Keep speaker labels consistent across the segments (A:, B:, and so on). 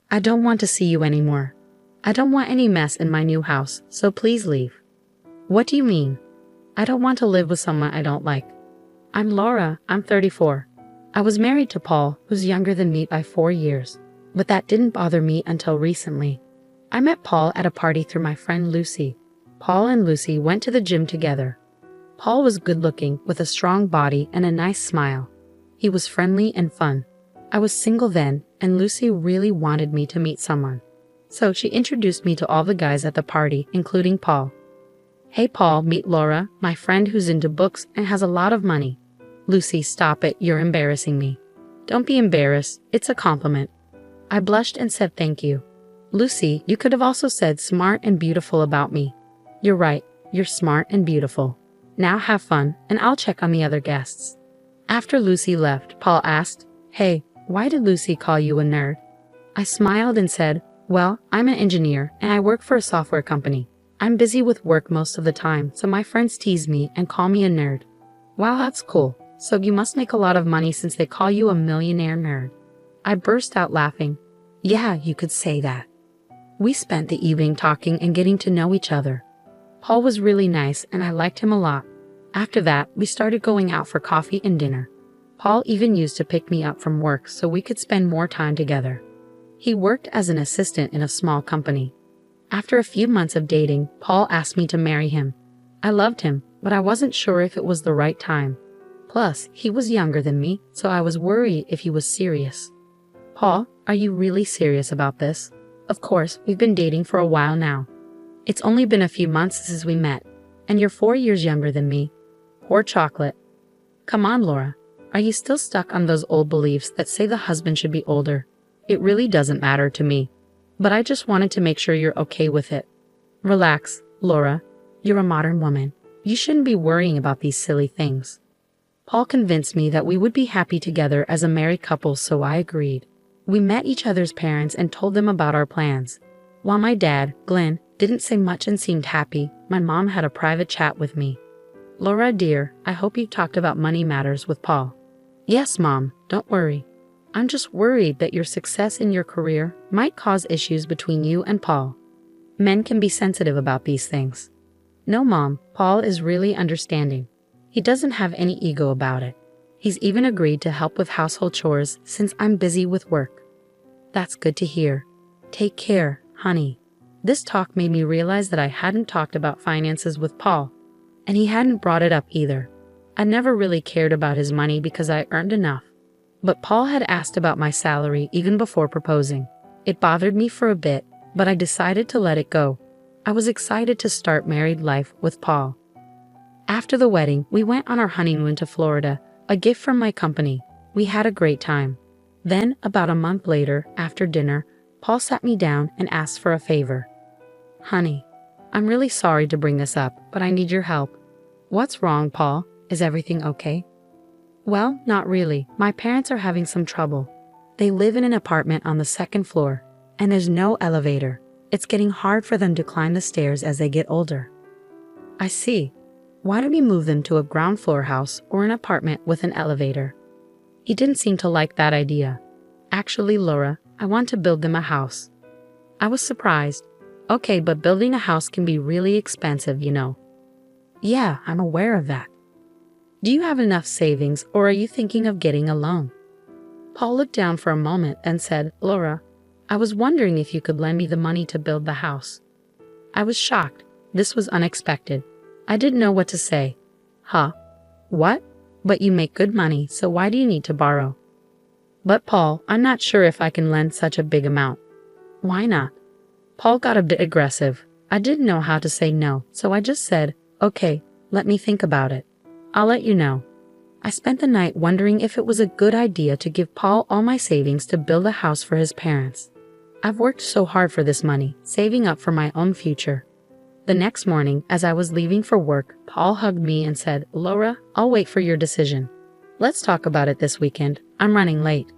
A: I don't want to see you anymore. I don't want any mess in my new house, so please leave. What do you mean? I don't want to live with someone I don't like. I'm Laura, I'm 34. I was married to Paul, who's younger than me by 4 years. But that didn't bother me until recently. I met Paul at a party through my friend Lucy. Paul and Lucy went to the gym together. Paul was good-looking, with a strong body and a nice smile. He was friendly and fun. I was single then, and Lucy really wanted me to meet someone. So she introduced me to all the guys at the party, including Paul. Hey Paul, meet Laura, my friend who's into books and has a lot of money. Lucy, stop it, you're embarrassing me. Don't be embarrassed, it's a compliment. I blushed and said thank you. Lucy, you could have also said smart and beautiful about me. You're right, you're smart and beautiful. Now have fun, and I'll check on the other guests. After Lucy left, Paul asked, Hey, why did Lucy call you a nerd? I smiled and said, Well, I'm an engineer, and I work for a software company. I'm busy with work most of the time, so my friends tease me and call me a nerd. Wow, that's cool. So you must make a lot of money since they call you a millionaire nerd. I burst out laughing. Yeah, you could say that. We spent the evening talking and getting to know each other. Paul was really nice and I liked him a lot. After that, we started going out for coffee and dinner. Paul even used to pick me up from work so we could spend more time together. He worked as an assistant in a small company. After a few months of dating, Paul asked me to marry him. I loved him, but I wasn't sure if it was the right time. Plus, he was younger than me, so I was worried if he was serious. Paul, are you really serious about this? Of course, we've been dating for a while now. It's only been a few months since we met, and you're 4 years younger than me. Poor chocolate. Come on, Laura. Are you still stuck on those old beliefs that say the husband should be older? It really doesn't matter to me. But I just wanted to make sure you're okay with it. Relax, Laura. You're a modern woman. You shouldn't be worrying about these silly things. Paul convinced me that we would be happy together as a married couple, so I agreed. We met each other's parents and told them about our plans. While my dad, Glenn, didn't say much and seemed happy, my mom had a private chat with me. Laura, dear, I hope you've talked about money matters with Paul. Yes, Mom, don't worry. I'm just worried that your success in your career might cause issues between you and Paul. Men can be sensitive about these things. No, Mom, Paul is really understanding. He doesn't have any ego about it. He's even agreed to help with household chores since I'm busy with work. That's good to hear. Take care, honey. This talk made me realize that I hadn't talked about finances with Paul, and he hadn't brought it up either. I never really cared about his money because I earned enough. But Paul had asked about my salary even before proposing. It bothered me for a bit, but I decided to let it go. I was excited to start married life with Paul. After the wedding, we went on our honeymoon to Florida, a gift from my company. We had a great time. Then, about a month later, after dinner, Paul sat me down and asked for a favor. Honey, I'm really sorry to bring this up, but I need your help. What's wrong, Paul? Is everything okay? Well, not really. My parents are having some trouble. They live in an apartment on the second floor, and there's no elevator. It's getting hard for them to climb the stairs as they get older. I see. Why don't we move them to a ground floor house or an apartment with an elevator? He didn't seem to like that idea. Actually, Laura, I want to build them a house. I was surprised. Okay, but building a house can be really expensive, you know. Yeah, I'm aware of that. Do you have enough savings, or are you thinking of getting a loan? Paul looked down for a moment and said, Laura, I was wondering if you could lend me the money to build the house. I was shocked. This was unexpected. I didn't know what to say. Huh? What? But you make good money, so why do you need to borrow? But Paul, I'm not sure if I can lend such a big amount. Why not? Paul got a bit aggressive. I didn't know how to say no, so I just said, okay, let me think about it. I'll let you know. I spent the night wondering if it was a good idea to give Paul all my savings to build a house for his parents. I've worked so hard for this money, saving up for my own future. The next morning, as I was leaving for work, Paul hugged me and said, Laura, I'll wait for your decision. Let's talk about it this weekend. I'm running late.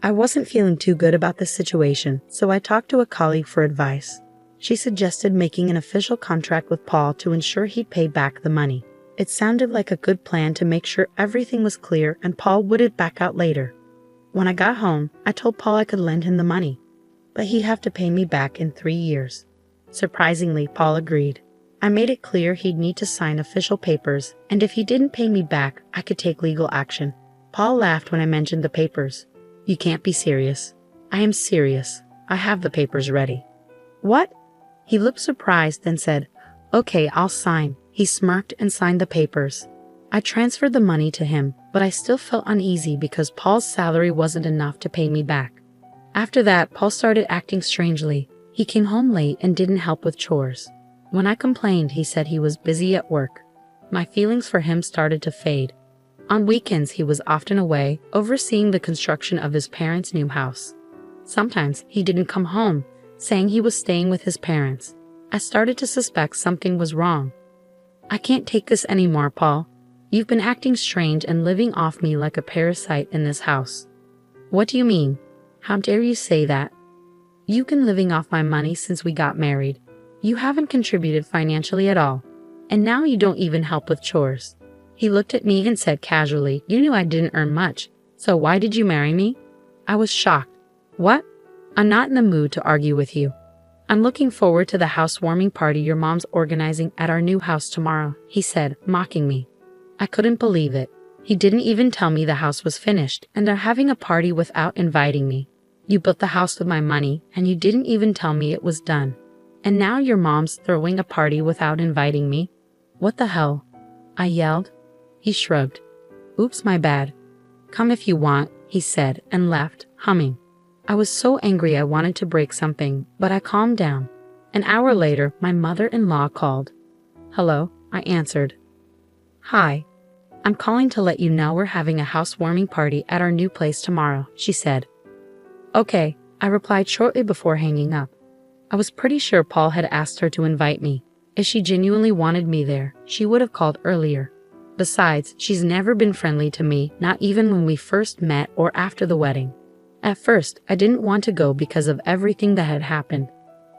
A: I wasn't feeling too good about this situation, so I talked to a colleague for advice. She suggested making an official contract with Paul to ensure he'd pay back the money. It sounded like a good plan to make sure everything was clear and Paul wouldn't back out later. When I got home, I told Paul I could lend him the money. but he'd have to pay me back in 3 years. Surprisingly, Paul agreed. I made it clear he'd need to sign official papers, and if he didn't pay me back, I could take legal action. Paul laughed when I mentioned the papers. You can't be serious. I am serious. I have the papers ready. What? He looked surprised, then said, Okay, I'll sign. He smirked and signed the papers. I transferred the money to him, but I still felt uneasy because Paul's salary wasn't enough to pay me back. After that, Paul started acting strangely. He came home late and didn't help with chores. When I complained, he said he was busy at work. My feelings for him started to fade. On weekends, he was often away, overseeing the construction of his parents' new house. Sometimes he didn't come home, saying he was staying with his parents. I started to suspect something was wrong. I can't take this anymore, Paul. You've been acting strange and living off me like a parasite in this house. What do you mean? How dare you say that? You've been living off my money since we got married. You haven't contributed financially at all. And now you don't even help with chores. He looked at me and said casually, You knew I didn't earn much, so why did you marry me? I was shocked. What? I'm not in the mood to argue with you. I'm looking forward to the housewarming party your mom's organizing at our new house tomorrow, he said, mocking me. I couldn't believe it. He didn't even tell me the house was finished, and they're having a party without inviting me. You built the house with my money, and you didn't even tell me it was done. And now your mom's throwing a party without inviting me? What the hell? I yelled. He shrugged. Oops, my bad. Come if you want, he said, and left, humming. I was so angry I wanted to break something, but I calmed down. An hour later, my mother-in-law called. Hello, I answered. Hi. I'm calling to let you know we're having a housewarming party at our new place tomorrow, she said. Okay, I replied shortly before hanging up. I was pretty sure Paul had asked her to invite me. If she genuinely wanted me there, she would have called earlier. Besides, she's never been friendly to me, not even when we first met or after the wedding. At first, I didn't want to go because of everything that had happened.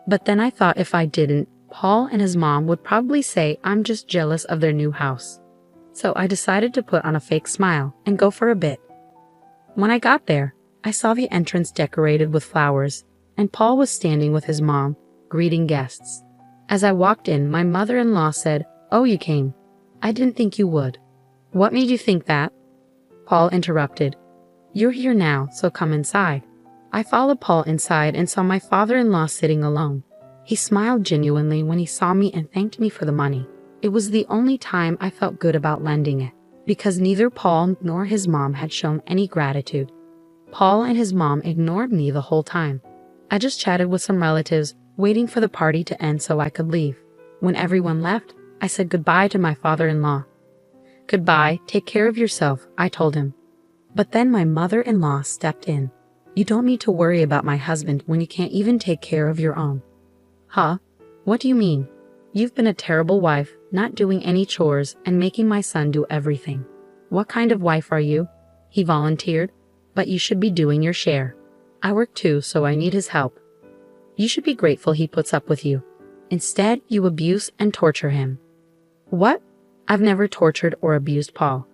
A: But then I thought if I didn't, Paul and his mom would probably say I'm just jealous of their new house. So I decided to put on a fake smile and go for a bit. When I got there, I saw the entrance decorated with flowers, and Paul was standing with his mom, greeting guests. As I walked in, my mother-in-law said, Oh, you came. I didn't think you would. What made you think that? Paul interrupted. You're here now, so come inside. I followed Paul inside and saw my father-in-law sitting alone. He smiled genuinely when he saw me and thanked me for the money. It was the only time I felt good about lending it, because neither Paul nor his mom had shown any gratitude. Paul and his mom ignored me the whole time. I just chatted with some relatives, waiting for the party to end so I could leave. When everyone left, I said goodbye to my father-in-law. Goodbye, take care of yourself, I told him. But then my mother-in-law stepped in. You don't need to worry about my husband when you can't even take care of your own. Huh? What do you mean? You've been a terrible wife, not doing any chores and making my son do everything. What kind of wife are you? He volunteered. But you should be doing your share. I work too, so I need his help. You should be grateful he puts up with you. Instead, you abuse and torture him. What? I've never tortured or abused Paul.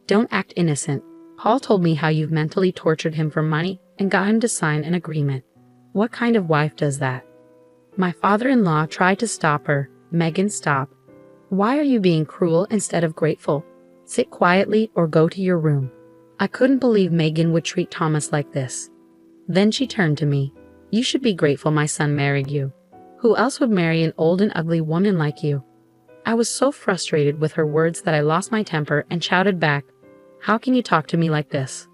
A: Don't act innocent. Paul told me how you've mentally tortured him for money and got him to sign an agreement. What kind of wife does that? My father-in-law tried to stop her. Megan, stop. Why are you being cruel instead of grateful? Sit quietly or go to your room. I couldn't believe Megan would treat Thomas like this. Then she turned to me. You should be grateful my son married you. Who else would marry an old and ugly woman like you? I was so frustrated with her words that I lost my temper and shouted back, How can you talk to me like this?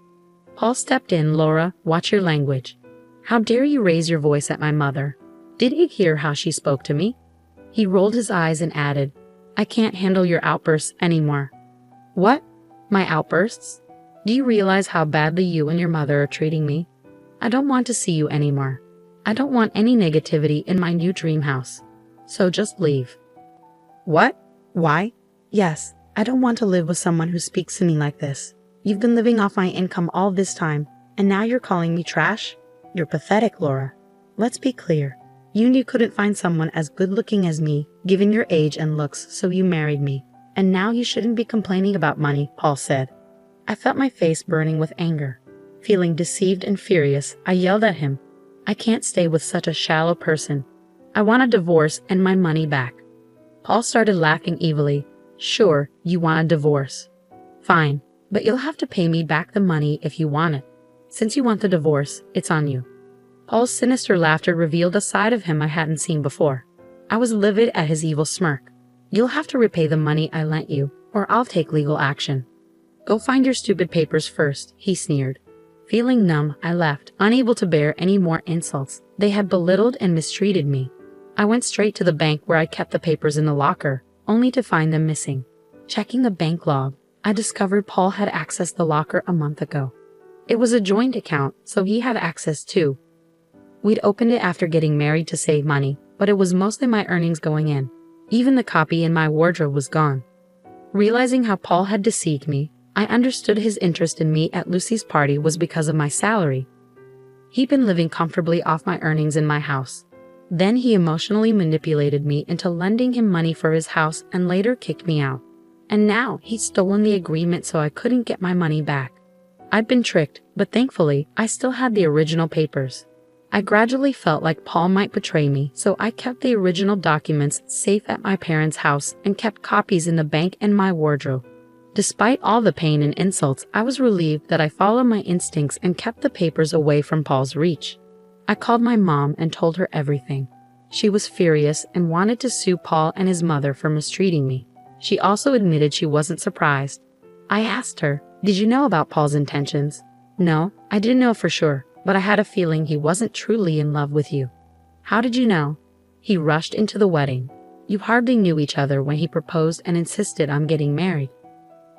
A: Paul stepped in. Laura, watch your language. How dare you raise your voice at my mother? Did you hear how she spoke to me? He rolled his eyes and added, I can't handle your outbursts anymore. What? My outbursts? Do you realize how badly you and your mother are treating me? I don't want to see you anymore. I don't want any negativity in my new dream house. So just leave. What? Why? Yes, I don't want to live with someone who speaks to me like this. You've been living off my income all this time, and now you're calling me trash? You're pathetic, Laura. Let's be clear. You knew you couldn't find someone as good-looking as me, given your age and looks, so you married me. And now you shouldn't be complaining about money, Paul said. I felt my face burning with anger. Feeling deceived and furious, I yelled at him. I can't stay with such a shallow person. I want a divorce and my money back. Paul started laughing evilly. Sure, you want a divorce. Fine, but you'll have to pay me back the money if you want it. Since you want the divorce, it's on you. Paul's sinister laughter revealed a side of him I hadn't seen before. I was livid at his evil smirk. You'll have to repay the money I lent you, or I'll take legal action. Go find your stupid papers first, he sneered. Feeling numb, I left, unable to bear any more insults. They had belittled and mistreated me. I went straight to the bank where I kept the papers in the locker, only to find them missing. Checking the bank log, I discovered Paul had accessed the locker a month ago. It was a joint account, so he had access too. We'd opened it after getting married to save money, but it was mostly my earnings going in. Even the copy in my wardrobe was gone. Realizing how Paul had deceived me, I understood his interest in me at Lucy's party was because of my salary. He'd been living comfortably off my earnings in my house. Then he emotionally manipulated me into lending him money for his house and later kicked me out. And now he'd stolen the agreement so I couldn't get my money back. I'd been tricked, but thankfully, I still had the original papers. I gradually felt like Paul might betray me, so I kept the original documents safe at my parents' house and kept copies in the bank and my wardrobe. Despite all the pain and insults, I was relieved that I followed my instincts and kept the papers away from Paul's reach. I called my mom and told her everything. She was furious and wanted to sue Paul and his mother for mistreating me. She also admitted she wasn't surprised. I asked her, "Did you know about Paul's intentions?" "No, I didn't know for sure, but I had a feeling he wasn't truly in love with you." "How did you know?" "He rushed into the wedding. You hardly knew each other when he proposed and insisted on getting married."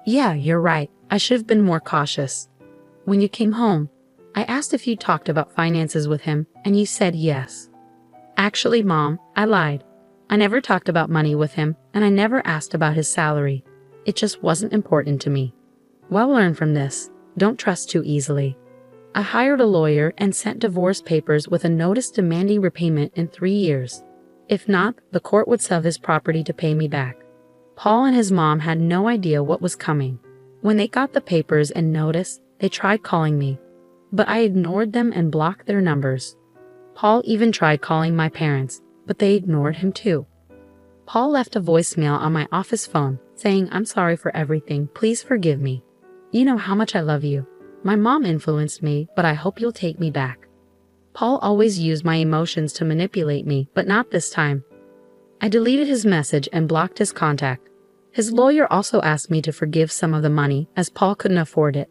A: "Yeah, you're right. I should have been more cautious." "When you came home, I asked if you talked about finances with him, and you said yes." "Actually, Mom, I lied. I never talked about money with him, and I never asked about his salary. It just wasn't important to me." Well, learn from this. Don't trust too easily. I hired a lawyer and sent divorce papers with a notice demanding repayment in 3 years. If not, the court would sell his property to pay me back. Paul and his mom had no idea what was coming. When they got the papers and notice, they tried calling me, but I ignored them and blocked their numbers. Paul even tried calling my parents, but they ignored him too. Paul left a voicemail on my office phone saying, "I'm sorry for everything, please forgive me. You know how much I love you. My mom influenced me, but I hope you'll take me back." Paul always used my emotions to manipulate me, but not this time. I deleted his message and blocked his contact. His lawyer also asked me to forgive some of the money, as Paul couldn't afford it.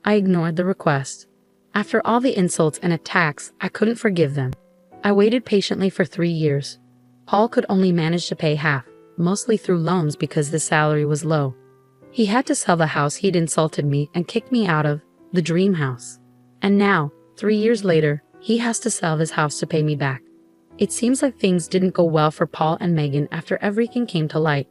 A: I ignored the request. After all the insults and attacks, I couldn't forgive them. I waited patiently for 3 years. Paul could only manage to pay half, mostly through loans because the salary was low. He had to sell the house he'd insulted me and kicked me out of, the dream house. And now, 3 years later, he has to sell his house to pay me back. It seems like things didn't go well for Paul and Megan after everything came to light.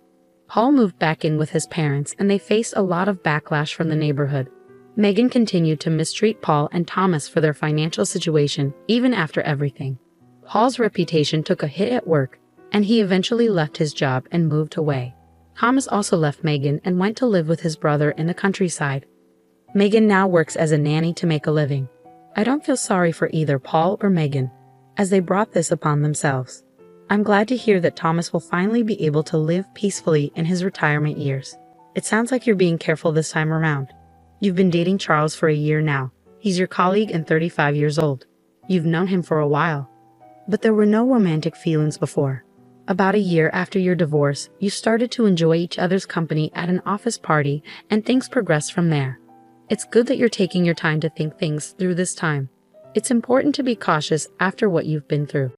A: Paul moved back in with his parents and they faced a lot of backlash from the neighborhood. Megan continued to mistreat Paul and Thomas for their financial situation, even after everything. Paul's reputation took a hit at work, and he eventually left his job and moved away. Thomas also left Megan and went to live with his brother in the countryside. Megan now works as a nanny to make a living. I don't feel sorry for either Paul or Megan, as they brought this upon themselves. I'm glad to hear that Thomas will finally be able to live peacefully in his retirement years. It sounds like you're being careful this time around. You've been dating Charles for a year now. He's your colleague and 35 years old. You've known him for a while. But there were no romantic feelings before. About a year after your divorce, you started to enjoy each other's company at an office party, and things progressed from there. It's good that you're taking your time to think things through this time. It's important to be cautious after what you've been through.